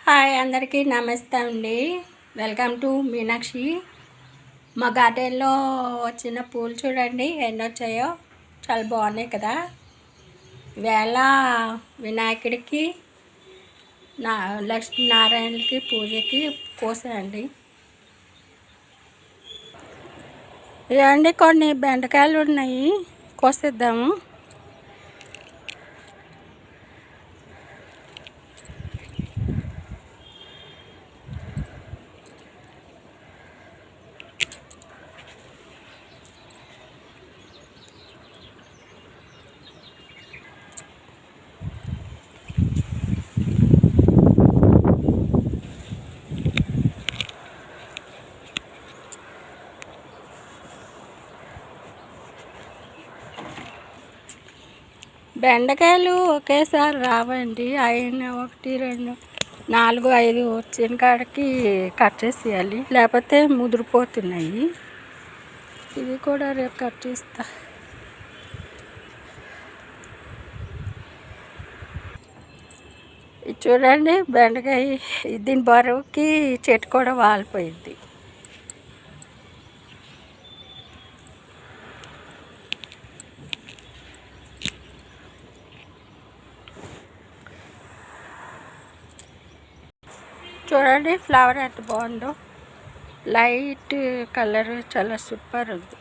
Hi అందరికీ నమస్తే అండి. Welcome to Meenakshi. మా గార్డెన్లో వచ్చిన పూలు చూడండి ఎన్ని వచ్చాయో, చాలా బాగున్నాయి కదా. వేళ వినాయకుడికి లక్ష్మీనారాయణకి పూజకి కోసాయండి. ఇదండి కొన్ని బెండకాయలు ఉన్నాయి, కోసేద్దాము. బెండకాయలు ఒకేసారి రావండి. అయిన 1, 2, 4, 5 వచ్చిన కాడికి కట్ చేసేయాలి, లేకపోతే ముదిరిపోతున్నాయి. ఇది కూడా రేపు కట్ చేస్తా. ఇది చూడండి బెండకాయ, దీని బరువుకి చెట్టు కూడా వాలిపోయింది. చూడండి ఫ్లవర్ ఎంత బాగుందో, లైట్ కలర్, చాలా సూపర్ ఉంది.